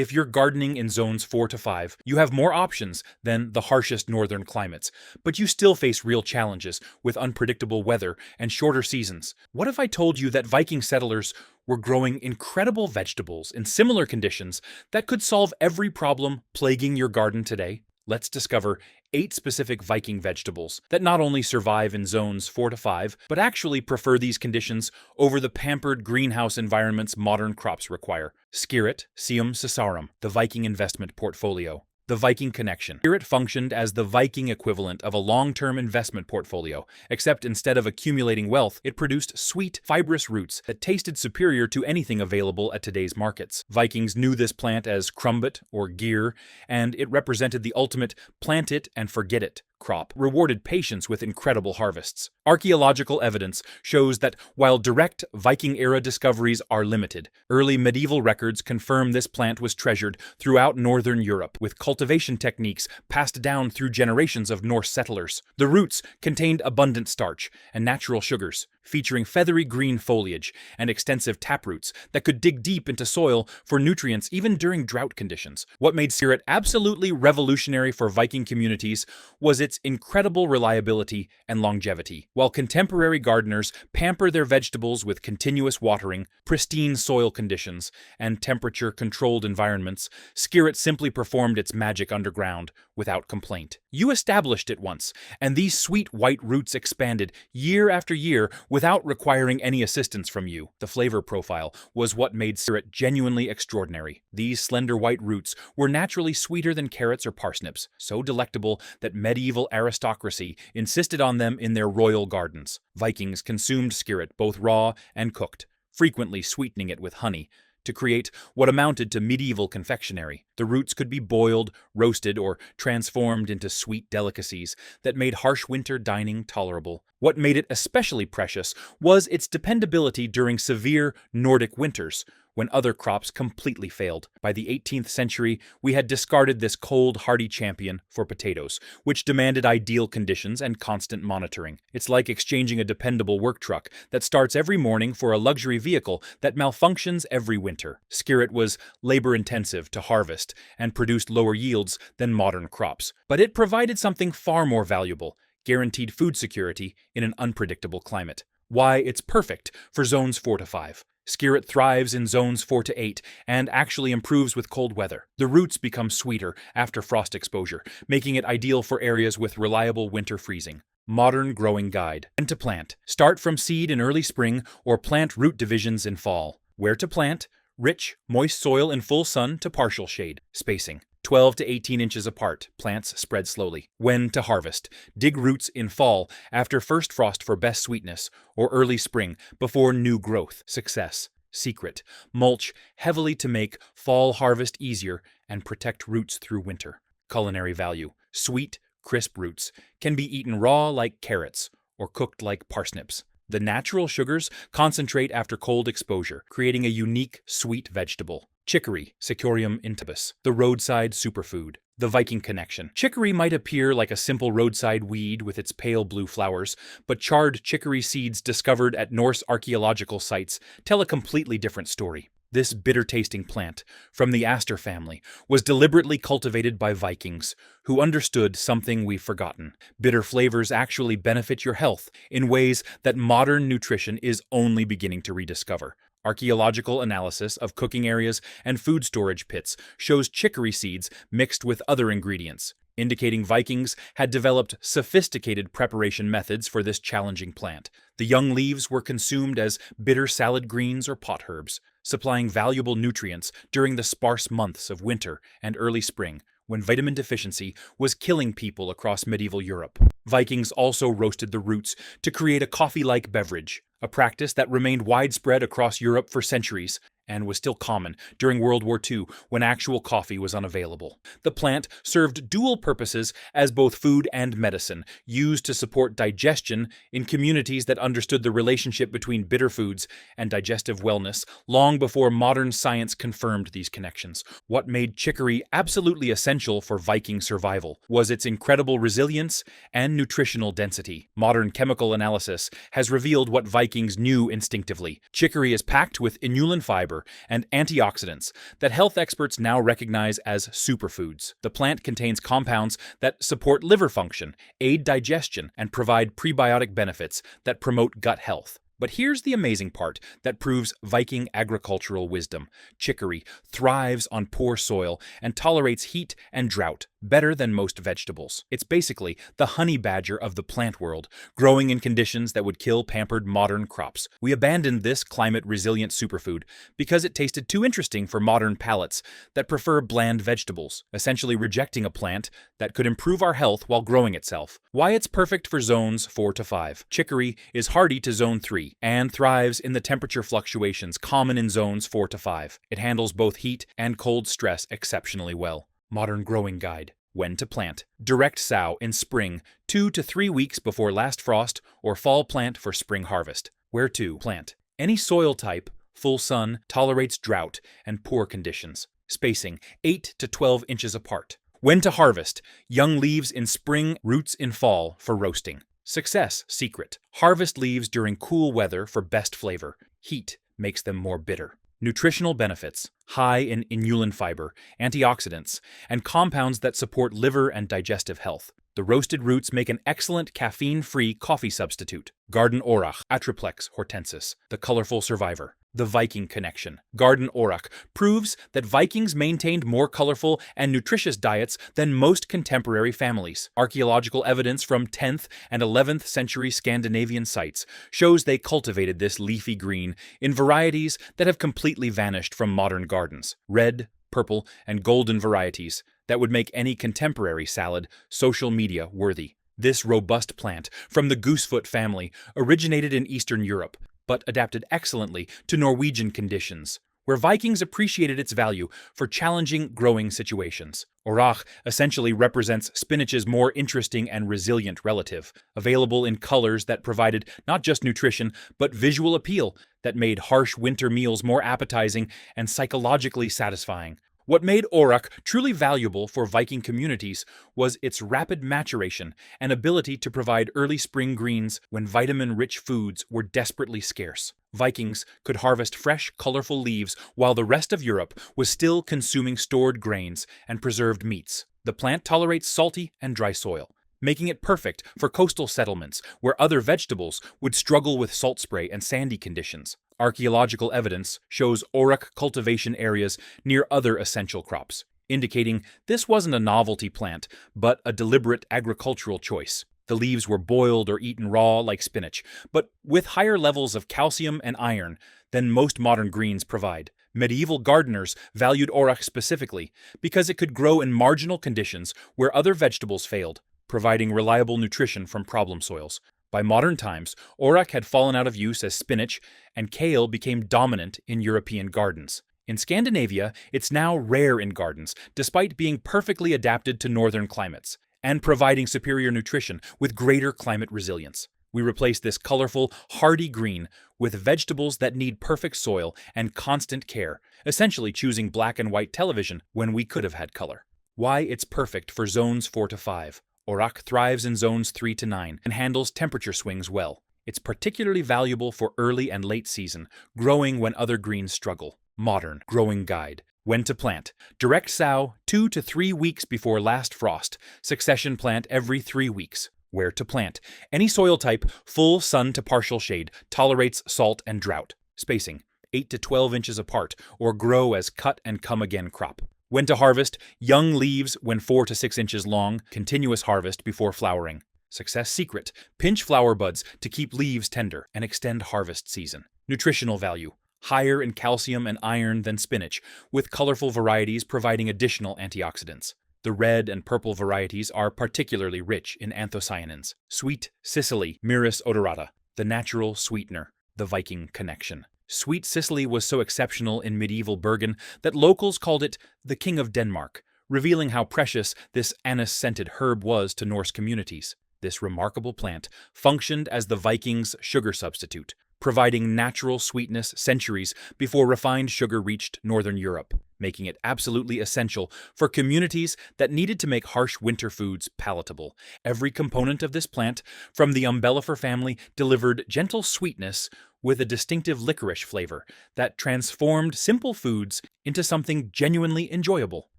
If you're gardening in zones 4 to 5, you have more options than the harshest northern climates, but you still face real challenges with unpredictable weather and shorter seasons. What if I told you that Viking settlers were growing incredible vegetables in similar conditions that could solve every problem plaguing your garden today? Let's discover 8 specific Viking vegetables that not only survive in zones 4 to 5, but actually prefer these conditions over the pampered greenhouse environments modern crops require. Skirret, Cisarum, the Viking investment portfolio. The Viking connection. Skirret functioned as the Viking equivalent of a long-term investment portfolio, except instead of accumulating wealth, it produced sweet, fibrous roots that tasted superior to anything available at today's markets. Vikings knew this plant as crumbet or gear, and it represented the ultimate plant it and forget it crop, rewarded patience with incredible harvests. Archaeological evidence shows that while direct Viking-era discoveries are limited, early medieval records confirm this plant was treasured throughout northern Europe, with cultivation techniques passed down through generations of Norse settlers. The roots contained abundant starch and natural sugars, featuring feathery green foliage and extensive taproots that could dig deep into soil for nutrients even during drought conditions. What made Skirret absolutely revolutionary for Viking communities was its incredible reliability and longevity. While contemporary gardeners pamper their vegetables with continuous watering, pristine soil conditions, and temperature-controlled environments, Skirret simply performed its magic underground without complaint. You established it once, and these sweet white roots expanded year after year without requiring any assistance from you. The flavor profile was what made Skirret genuinely extraordinary. These slender white roots were naturally sweeter than carrots or parsnips, so delectable that medieval aristocracy insisted on them in their royal gardens. Vikings consumed Skirret both raw and cooked, frequently sweetening it with honey, to create what amounted to medieval confectionery. The roots could be boiled, roasted, or transformed into sweet delicacies that made harsh winter dining tolerable. What made it especially precious was its dependability during severe Nordic winters, when other crops completely failed. By the 18th century, we had discarded this cold, hardy champion for potatoes, which demanded ideal conditions and constant monitoring. It's like exchanging a dependable work truck that starts every morning for a luxury vehicle that malfunctions every winter. Skirret was labor-intensive to harvest and produced lower yields than modern crops, but it provided something far more valuable: guaranteed food security in an unpredictable climate. Why it's perfect for zones 4 to 5. Skirret thrives in zones 4 to 8 and actually improves with cold weather. The roots become sweeter after frost exposure, making it ideal for areas with reliable winter freezing. Modern growing guide. When to plant. Start from seed in early spring or plant root divisions in fall. Where to plant. Rich, moist soil in full sun to partial shade. Spacing. 12 to 18 inches apart. Plants spread slowly. When to harvest. Dig roots in fall after first frost for best sweetness, or early spring before new growth. Success. Secret. Mulch heavily to make fall harvest easier and protect roots through winter. Culinary value. Sweet, crisp roots can be eaten raw like carrots or cooked like parsnips. The natural sugars concentrate after cold exposure, creating a unique sweet vegetable. Chicory, Cichorium intybus, the roadside superfood. The Viking connection. Chicory might appear like a simple roadside weed with its pale blue flowers, but charred chicory seeds discovered at Norse archaeological sites tell a completely different story. This bitter-tasting plant, from the aster family, was deliberately cultivated by Vikings, who understood something we've forgotten. Bitter flavors actually benefit your health in ways that modern nutrition is only beginning to rediscover. Archaeological analysis of cooking areas and food storage pits shows chicory seeds mixed with other ingredients, indicating Vikings had developed sophisticated preparation methods for this challenging plant. The young leaves were consumed as bitter salad greens or pot herbs, supplying valuable nutrients during the sparse months of winter and early spring, when vitamin deficiency was killing people across medieval Europe. Vikings also roasted the roots to create a coffee-like beverage, a practice that remained widespread across Europe for centuries and was still common during World War II when actual coffee was unavailable. The plant served dual purposes as both food and medicine, used to support digestion in communities that understood the relationship between bitter foods and digestive wellness long before modern science confirmed these connections. What made chicory absolutely essential for Viking survival was its incredible resilience and nutritional density. Modern chemical analysis has revealed what Vikings knew instinctively. Chicory is packed with inulin fiber, fiber, and antioxidants that health experts now recognize as superfoods. The plant contains compounds that support liver function, aid digestion, and provide prebiotic benefits that promote gut health. But here's the amazing part that proves Viking agricultural wisdom. Chicory thrives on poor soil and tolerates heat and drought better than most vegetables. It's basically the honey badger of the plant world, growing in conditions that would kill pampered modern crops. We abandoned this climate-resilient superfood because it tasted too interesting for modern palates that prefer bland vegetables, essentially rejecting a plant that could improve our health while growing itself. Why it's perfect for zones 4 to 5. Chicory is hardy to zone 3 and thrives in the temperature fluctuations common in zones 4 to 5. It handles both heat and cold stress exceptionally well. Modern growing guide. When to plant. Direct sow in spring, 2 to 3 weeks before last frost, or fall plant for spring harvest. Where to plant. Any soil type, full sun, tolerates drought and poor conditions. Spacing 8 to 12 inches apart. When to harvest. Young leaves in spring, roots in fall for roasting. Success secret. Harvest leaves during cool weather for best flavor. Heat makes them more bitter. Nutritional benefits. High in inulin fiber, antioxidants, and compounds that support liver and digestive health. The roasted roots make an excellent caffeine-free coffee substitute. Garden orach, Atriplex hortensis, the colorful survivor. The Viking connection. Garden orach proves that Vikings maintained more colorful and nutritious diets than most contemporary families. Archaeological evidence from 10th and 11th century Scandinavian sites shows they cultivated this leafy green in varieties that have completely vanished from modern gardens. Red, purple, and golden varieties that would make any contemporary salad social media worthy. This robust plant from the goosefoot family originated in Eastern Europe, but adapted excellently to Norwegian conditions, where Vikings appreciated its value for challenging growing situations. Orach essentially represents spinach's more interesting and resilient relative, available in colors that provided not just nutrition, but visual appeal that made harsh winter meals more appetizing and psychologically satisfying. What made orach truly valuable for Viking communities was its rapid maturation and ability to provide early spring greens when vitamin-rich foods were desperately scarce. Vikings could harvest fresh, colorful leaves while the rest of Europe was still consuming stored grains and preserved meats. The plant tolerates salty and dry soil, making it perfect for coastal settlements where other vegetables would struggle with salt spray and sandy conditions. Archaeological evidence shows orach cultivation areas near other essential crops, indicating this wasn't a novelty plant, but a deliberate agricultural choice. The leaves were boiled or eaten raw like spinach, but with higher levels of calcium and iron than most modern greens provide. Medieval gardeners valued orach specifically because it could grow in marginal conditions where other vegetables failed, providing reliable nutrition from problem soils. By modern times, orach had fallen out of use as spinach, and kale became dominant in European gardens. In Scandinavia, it's now rare in gardens, despite being perfectly adapted to northern climates, and providing superior nutrition with greater climate resilience. We replace this colorful, hardy green with vegetables that need perfect soil and constant care, essentially choosing black and white television when we could have had color. Why it's perfect for zones 4 to 5. Orach thrives in zones 3 to 9 and handles temperature swings well. It's particularly valuable for early and late season, growing when other greens struggle. Modern growing guide. When to plant. Direct sow 2 to 3 weeks before last frost. Succession plant every 3 weeks. Where to plant. Any soil type, full sun to partial shade, tolerates salt and drought. Spacing 8 to 12 inches apart, or grow as cut and come again crop. When to harvest. Young leaves when 4 to 6 inches long, continuous harvest before flowering. Success secret. Pinch flower buds to keep leaves tender and extend harvest season. Nutritional value. Higher in calcium and iron than spinach, with colorful varieties providing additional antioxidants. The red and purple varieties are particularly rich in anthocyanins. Sweet cicely, Myrrhis odorata, the natural sweetener, the Viking connection. Sweet cicely was so exceptional in medieval Bergen that locals called it the King of Denmark, revealing how precious this anise-scented herb was to Norse communities. This remarkable plant functioned as the Vikings' sugar substitute, providing natural sweetness centuries before refined sugar reached northern Europe, making it absolutely essential for communities that needed to make harsh winter foods palatable. Every component of this plant, from the umbellifer family, delivered gentle sweetness with a distinctive licorice flavor that transformed simple foods into something genuinely enjoyable.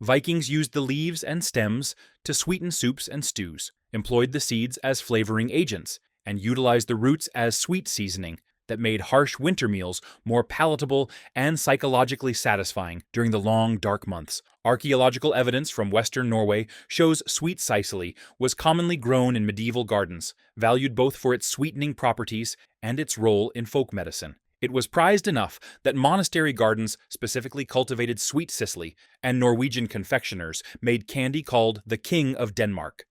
Vikings used the leaves and stems to sweeten soups and stews, employed the seeds as flavoring agents, and utilized the roots as sweet seasoning that made harsh winter meals more palatable and psychologically satisfying during the long, dark months. Archaeological evidence from western Norway shows sweet cicely was commonly grown in medieval gardens, valued both for its sweetening properties and its role in folk medicine. It was prized enough that monastery gardens specifically cultivated sweet cicely, and Norwegian confectioners made candy called the King of Denmark,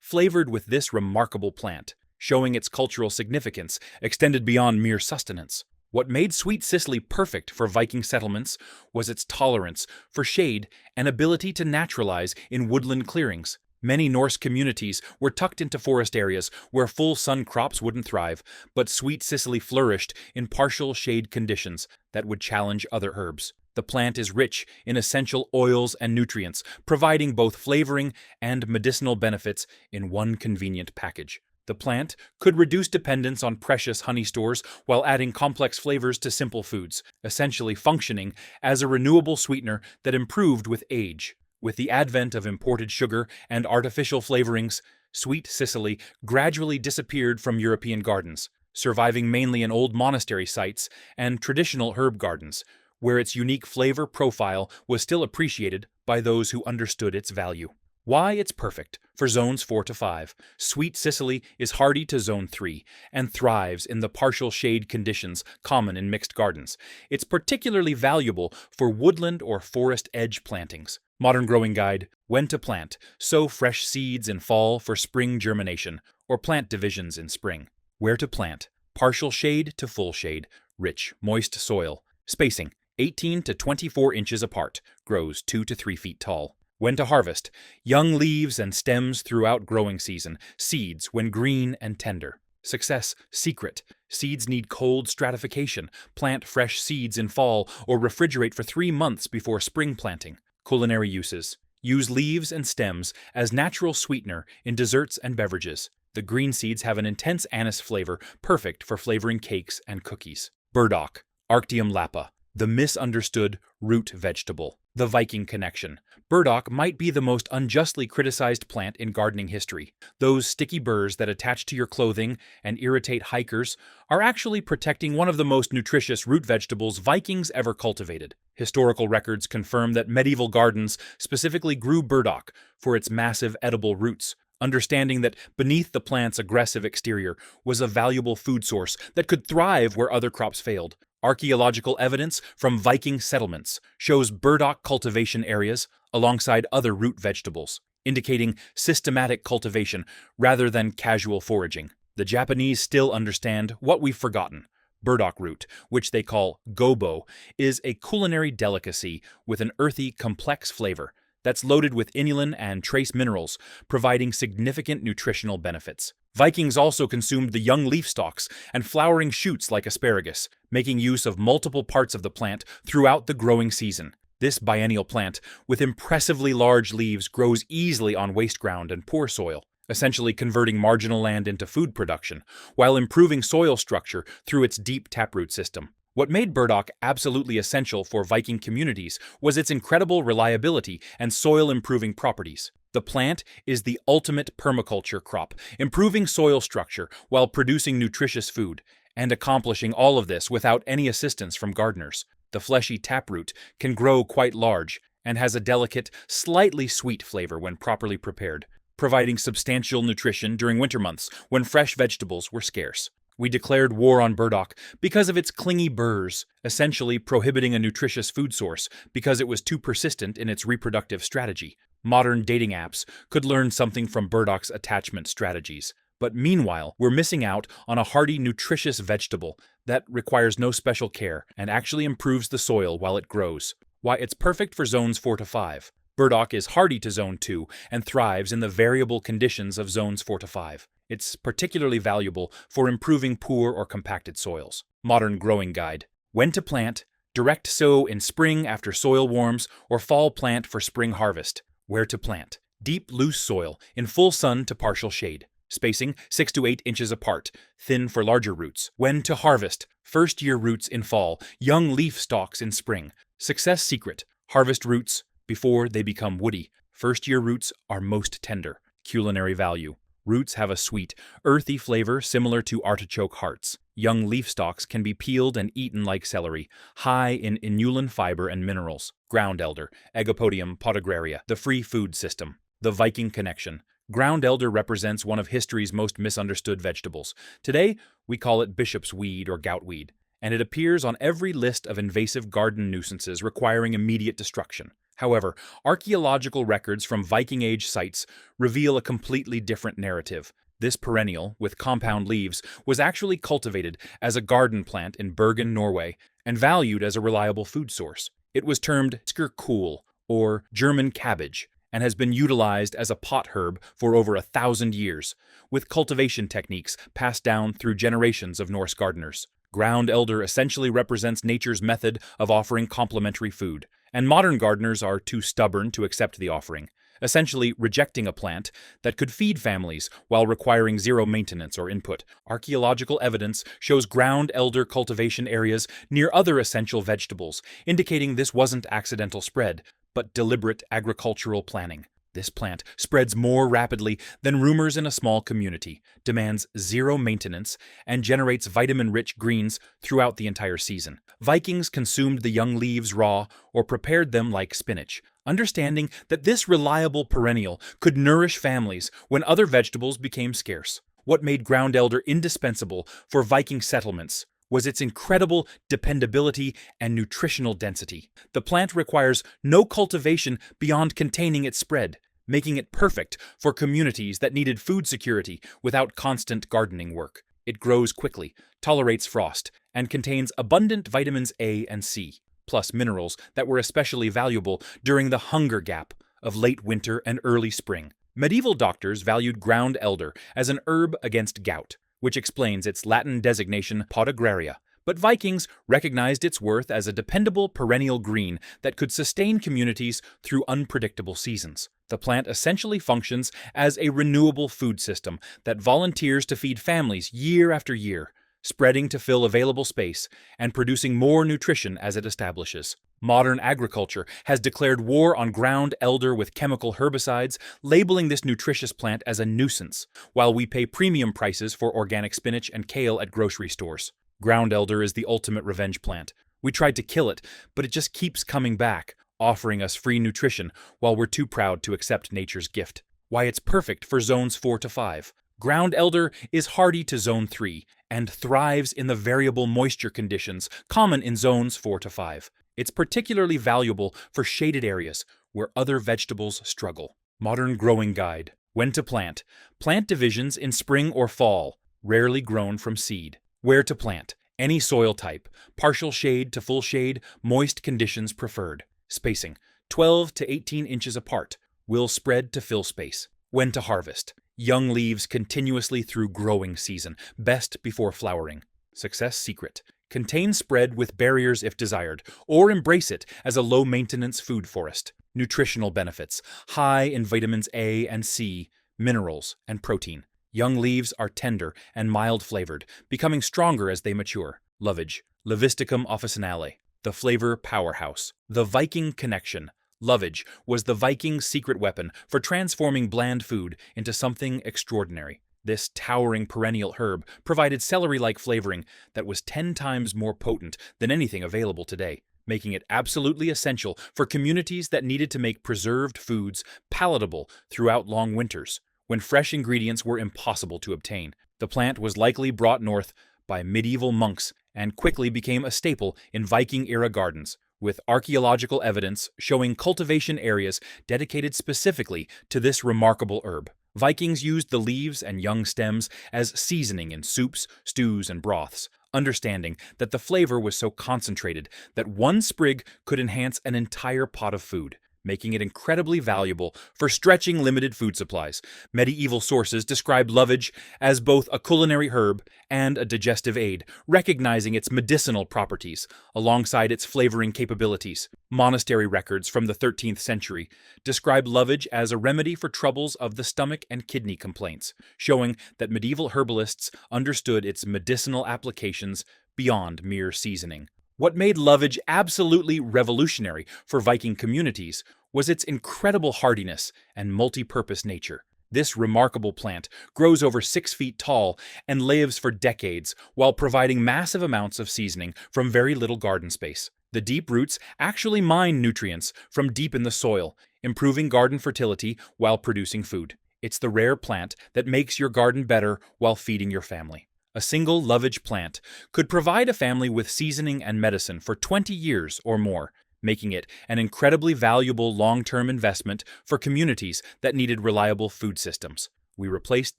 flavored with this remarkable plant, showing its cultural significance extended beyond mere sustenance. What made sweet cicely perfect for Viking settlements was its tolerance for shade and ability to naturalize in woodland clearings. Many Norse communities were tucked into forest areas where full sun crops wouldn't thrive, but sweet cicely flourished in partial shade conditions that would challenge other herbs. The plant is rich in essential oils and nutrients, providing both flavoring and medicinal benefits in one convenient package. The plant could reduce dependence on precious honey stores while adding complex flavors to simple foods, essentially functioning as a renewable sweetener that improved with age. With the advent of imported sugar and artificial flavorings, sweet cicely gradually disappeared from European gardens, surviving mainly in old monastery sites and traditional herb gardens, where its unique flavor profile was still appreciated by those who understood its value. Why it's perfect for zones 4 to 5. Sweet cicely is hardy to zone 3 and thrives in the partial shade conditions common in mixed gardens. It's particularly valuable for woodland or forest edge plantings. Modern Growing Guide: When to plant. Sow fresh seeds in fall for spring germination, or plant divisions in spring. Where to plant: partial shade to full shade, rich, moist soil. Spacing: 18 to 24 inches apart, grows 2 to 3 feet tall. When to harvest: young leaves and stems throughout growing season, seeds when green and tender. Success: secret. Seeds need cold stratification. Plant fresh seeds in fall or refrigerate for 3 months before spring planting. Culinary uses: use leaves and stems as natural sweetener in desserts and beverages. The green seeds have an intense anise flavor, perfect for flavoring cakes and cookies. Burdock, Arctium lapa, the misunderstood root vegetable. The Viking connection. Burdock might be the most unjustly criticized plant in gardening history. Those sticky burrs that attach to your clothing and irritate hikers are actually protecting one of the most nutritious root vegetables Vikings ever cultivated. Historical records confirm that medieval gardens specifically grew burdock for its massive edible roots, understanding that beneath the plant's aggressive exterior was a valuable food source that could thrive where other crops failed. Archaeological evidence from Viking settlements shows burdock cultivation areas alongside other root vegetables, indicating systematic cultivation rather than casual foraging. The Japanese still understand what we've forgotten. Burdock root, which they call gobo, is a culinary delicacy with an earthy, complex flavor that's loaded with inulin and trace minerals, providing significant nutritional benefits. Vikings also consumed the young leaf stalks and flowering shoots like asparagus, making use of multiple parts of the plant throughout the growing season. This biennial plant, with impressively large leaves, grows easily on waste ground and poor soil, essentially converting marginal land into food production, while improving soil structure through its deep taproot system. What made burdock absolutely essential for Viking communities was its incredible reliability and soil-improving properties. The plant is the ultimate permaculture crop, improving soil structure while producing nutritious food, and accomplishing all of this without any assistance from gardeners. The fleshy taproot can grow quite large and has a delicate, slightly sweet flavor when properly prepared, providing substantial nutrition during winter months when fresh vegetables were scarce. We declared war on burdock because of its clingy burrs, essentially prohibiting a nutritious food source because it was too persistent in its reproductive strategy. Modern dating apps could learn something from burdock's attachment strategies. But meanwhile, we're missing out on a hardy, nutritious vegetable that requires no special care and actually improves the soil while it grows. Why it's perfect for zones 4 to 5. Burdock is hardy to zone 2 and thrives in the variable conditions of zones 4 to 5. It's particularly valuable for improving poor or compacted soils. Modern Growing Guide: When to plant: direct sow in spring after soil warms, or fall plant for spring harvest. Where to plant: deep, loose soil in full sun to partial shade. spacing 6 to 8 inches apart, thin for larger roots. When to harvest: first-year roots in fall, young leaf stalks in spring. Success secret: harvest roots before they become woody. First-year roots are most tender. Culinary value: roots have a sweet, earthy flavor similar to artichoke hearts. Young leaf stalks can be peeled and eaten like celery, high in inulin fiber and minerals. Ground elder, Opium podagraria, the free food system. The Viking connection. Ground elder represents one of history's most misunderstood vegetables. Today, we call it bishop's weed or goutweed, and it appears on every list of invasive garden nuisances requiring immediate destruction. However, archaeological records from Viking Age sites reveal a completely different narrative. This perennial, with compound leaves, was actually cultivated as a garden plant in Bergen, Norway, and valued as a reliable food source. It was termed Skirret, or German cabbage, and has been utilized as a pot herb for over 1,000 years, with cultivation techniques passed down through generations of Norse gardeners. Ground elder essentially represents nature's method of offering complementary food, and modern gardeners are too stubborn to accept the offering, essentially rejecting a plant that could feed families while requiring zero maintenance or input. Archaeological evidence shows ground elder cultivation areas near other essential vegetables, indicating this wasn't accidental spread, but deliberate agricultural planning. This plant spreads more rapidly than rumors in a small community, demands zero maintenance, and generates vitamin-rich greens throughout the entire season. Vikings consumed the young leaves raw or prepared them like spinach, understanding that this reliable perennial could nourish families when other vegetables became scarce. What made ground elder indispensable for Viking settlements was its incredible dependability and nutritional density. The plant requires no cultivation beyond containing its spread, making it perfect for communities that needed food security without constant gardening work. It grows quickly, tolerates frost, and contains abundant vitamins A and C, plus minerals that were especially valuable during the hunger gap of late winter and early spring. Medieval doctors valued ground elder as an herb against gout, which explains its Latin designation podagraria, but Vikings recognized its worth as a dependable perennial green that could sustain communities through unpredictable seasons. The plant essentially functions as a renewable food system that volunteers to feed families year after year, spreading to fill available space and producing more nutrition as it establishes. Modern agriculture has declared war on ground elder with chemical herbicides, labeling this nutritious plant as a nuisance, while we pay premium prices for organic spinach and kale at grocery stores. Ground elder is the ultimate revenge plant. We tried to kill it, but it just keeps coming back, offering us free nutrition while we're too proud to accept nature's gift. Why it's perfect for zones 4 to 5. Ground elder is hardy to zone 3 and thrives in the variable moisture conditions common in zones 4 to 5. It's particularly valuable for shaded areas where other vegetables struggle. Modern growing guide. When to plant. Plant divisions in spring or fall, rarely grown from seed. Where to plant. Any soil type. Partial shade to full shade, moist conditions preferred. Spacing. 12 to 18 inches apart. Will spread to fill space. When to harvest. Young leaves continuously through growing season, best before flowering. Success secret. Contain spread with barriers if desired, or embrace it as a low-maintenance food forest. Nutritional benefits. High in vitamins A and C, minerals, and protein. Young leaves are tender and mild-flavored, becoming stronger as they mature. Lovage. Levisticum officinale. The flavor powerhouse. The Viking connection. Lovage was the Vikings' secret weapon for transforming bland food into something extraordinary. This towering perennial herb provided celery-like flavoring that was 10 times more potent than anything available today, making it absolutely essential for communities that needed to make preserved foods palatable throughout long winters, when fresh ingredients were impossible to obtain. The plant was likely brought north by medieval monks and quickly became a staple in Viking-era gardens, with archaeological evidence showing cultivation areas dedicated specifically to this remarkable herb. Vikings used the leaves and young stems as seasoning in soups, stews, and broths, understanding that the flavor was so concentrated that one sprig could enhance an entire pot of food, making it incredibly valuable for stretching limited food supplies. Medieval sources describe lovage as both a culinary herb and a digestive aid, recognizing its medicinal properties alongside its flavoring capabilities. Monastery records from the 13th century describe lovage as a remedy for troubles of the stomach and kidney complaints, showing that medieval herbalists understood its medicinal applications beyond mere seasoning. What made lovage absolutely revolutionary for Viking communities was its incredible hardiness and multi-purpose nature. This remarkable plant grows over 6 feet tall and lives for decades while providing massive amounts of seasoning from very little garden space. The deep roots actually mine nutrients from deep in the soil, improving garden fertility while producing food. It's the rare plant that makes your garden better while feeding your family. A single lovage plant could provide a family with seasoning and medicine for 20 years or more, making it an incredibly valuable long-term investment for communities that needed reliable food systems. We replaced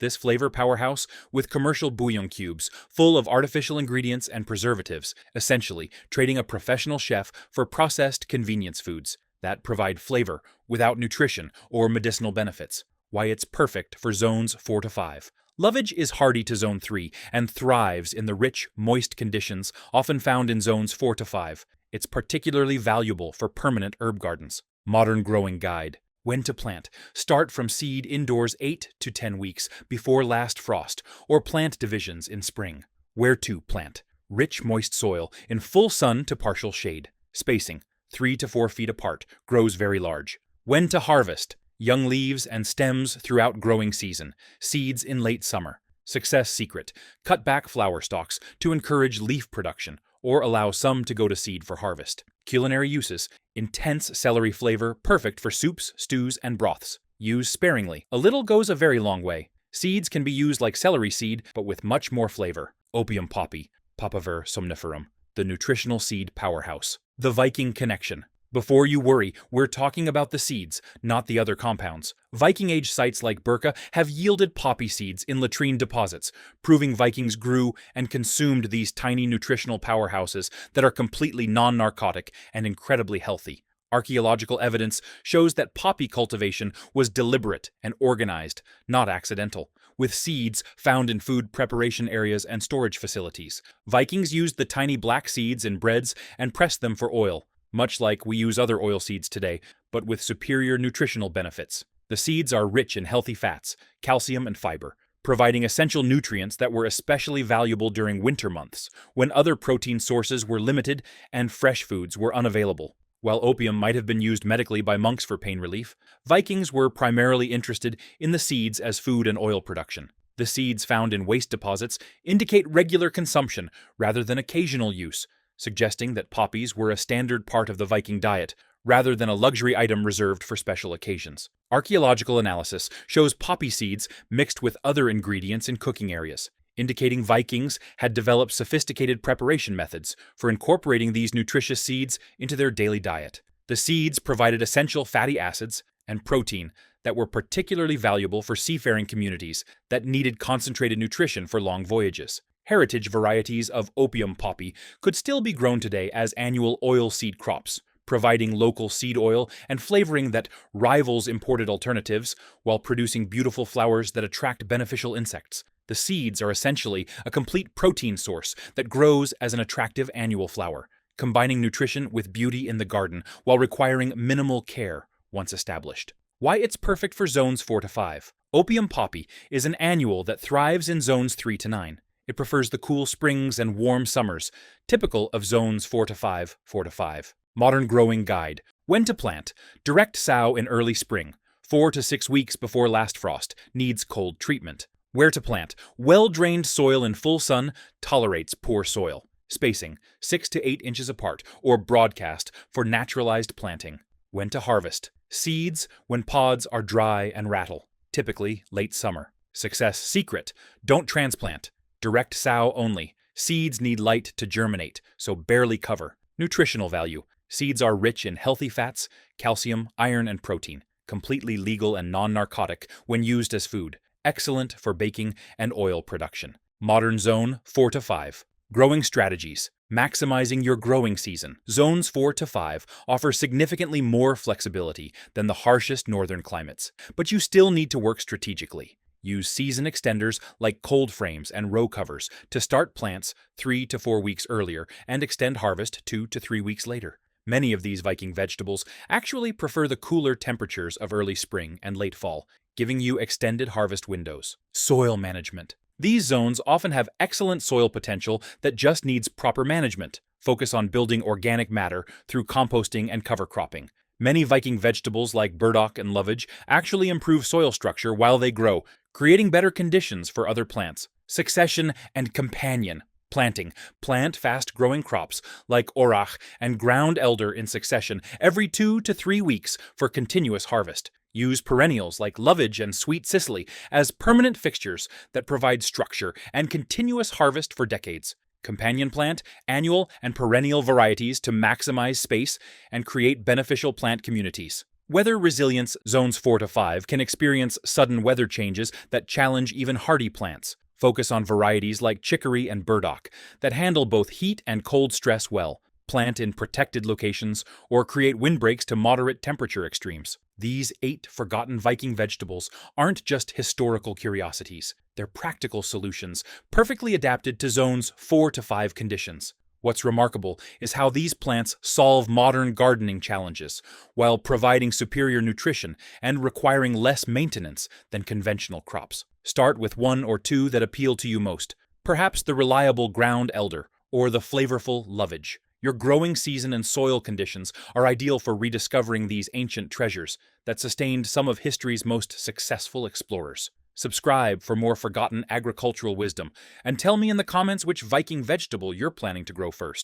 this flavor powerhouse with commercial bouillon cubes full of artificial ingredients and preservatives, essentially trading a professional chef for processed convenience foods that provide flavor without nutrition or medicinal benefits. Why it's perfect for zones 4 to 5. Lovage is hardy to zone 3 and thrives in the rich, moist conditions often found in zones 4 to 5. It's particularly valuable for permanent herb gardens. Modern growing guide. When to plant. Start from seed indoors 8 to 10 weeks before last frost, or plant divisions in spring. Where to plant. Rich, moist soil in full sun to partial shade. Spacing 3 to 4 feet apart. Grows very large. When to harvest. Young leaves and stems throughout growing season. Seeds in late summer. Success secret. Cut back flower stalks to encourage leaf production, or allow some to go to seed for harvest. Culinary uses. Intense celery flavor, perfect for soups, stews, and broths. Use sparingly. A little goes a very long way. Seeds can be used like celery seed, but with much more flavor. Opium poppy. Papaver somniferum. The nutritional seed powerhouse. The Viking connection. Before you worry, we're talking about the seeds, not the other compounds. Viking-age sites like Burdock have yielded poppy seeds in latrine deposits, proving Vikings grew and consumed these tiny nutritional powerhouses that are completely non-narcotic and incredibly healthy. Archaeological evidence shows that poppy cultivation was deliberate and organized, not accidental, with seeds found in food preparation areas and storage facilities. Vikings used the tiny black seeds in breads and pressed them for oil, much like we use other oil seeds today, but with superior nutritional benefits. The seeds are rich in healthy fats, calcium, and fiber, providing essential nutrients that were especially valuable during winter months, when other protein sources were limited and fresh foods were unavailable. While opium might have been used medically by monks for pain relief, Vikings were primarily interested in the seeds as food and oil production. The seeds found in waste deposits indicate regular consumption rather than occasional use, suggesting that poppies were a standard part of the Viking diet, rather than a luxury item reserved for special occasions. Archaeological analysis shows poppy seeds mixed with other ingredients in cooking areas, indicating Vikings had developed sophisticated preparation methods for incorporating these nutritious seeds into their daily diet. The seeds provided essential fatty acids and protein that were particularly valuable for seafaring communities that needed concentrated nutrition for long voyages. Heritage varieties of opium poppy could still be grown today as annual oil seed crops, providing local seed oil and flavoring that rivals imported alternatives while producing beautiful flowers that attract beneficial insects. The seeds are essentially a complete protein source that grows as an attractive annual flower, combining nutrition with beauty in the garden while requiring minimal care once established. Why it's perfect for zones 4 to 5. Opium poppy is an annual that thrives in zones 3 to 9. It prefers the cool springs and warm summers, typical of zones 4 to 5, 4 to 5. Modern growing guide. When to plant. Direct sow in early spring. 4 to 6 weeks before last frost. Needs cold treatment. Where to plant. Well-drained soil in full sun tolerates poor soil. Spacing 6 to 8 inches apart or broadcast for naturalized planting. When to harvest. Seeds when pods are dry and rattle. Typically late summer. Success secret. Don't transplant. Direct sow only. Seeds need light to germinate, so barely cover. Nutritional value. Seeds are rich in healthy fats, calcium, iron, and protein. Completely legal and non-narcotic when used as food. Excellent for baking and oil production. Modern zone 4 to 5. Growing strategies. Maximizing your growing season. Zones 4 to 5 offer significantly more flexibility than the harshest northern climates, but you still need to work strategically. Use season extenders like cold frames and row covers to start plants 3 to 4 weeks earlier and extend harvest 2 to 3 weeks later. Many of these Viking vegetables actually prefer the cooler temperatures of early spring and late fall, giving you extended harvest windows. Soil management. These zones often have excellent soil potential that just needs proper management. Focus on building organic matter through composting and cover cropping. Many Viking vegetables like Burdock and Lovage actually improve soil structure while they grow, creating better conditions for other plants. Succession and companion planting. Plant fast-growing crops like orach and ground elder in succession every 2 to 3 weeks for continuous harvest. Use perennials like Lovage and sweet cicely as permanent fixtures that provide structure and continuous harvest for decades. Companion plant annual and perennial varieties to maximize space and create beneficial plant communities. Weather resilience. Zones 4 to 5 can experience sudden weather changes that challenge even hardy plants. Focus on varieties like Chicory and Burdock that handle both heat and cold stress well. Plant in protected locations or create windbreaks to moderate temperature extremes. These 8 forgotten Viking vegetables aren't just historical curiosities. They're practical solutions, perfectly adapted to zones 4 to 5 conditions. What's remarkable is how these plants solve modern gardening challenges, while providing superior nutrition and requiring less maintenance than conventional crops. Start with 1 or 2 that appeal to you most, perhaps the reliable ground elder or the flavorful Lovage. Your growing season and soil conditions are ideal for rediscovering these ancient treasures that sustained some of history's most successful explorers. Subscribe for more forgotten agricultural wisdom, and tell me in the comments which Viking vegetable you're planning to grow first.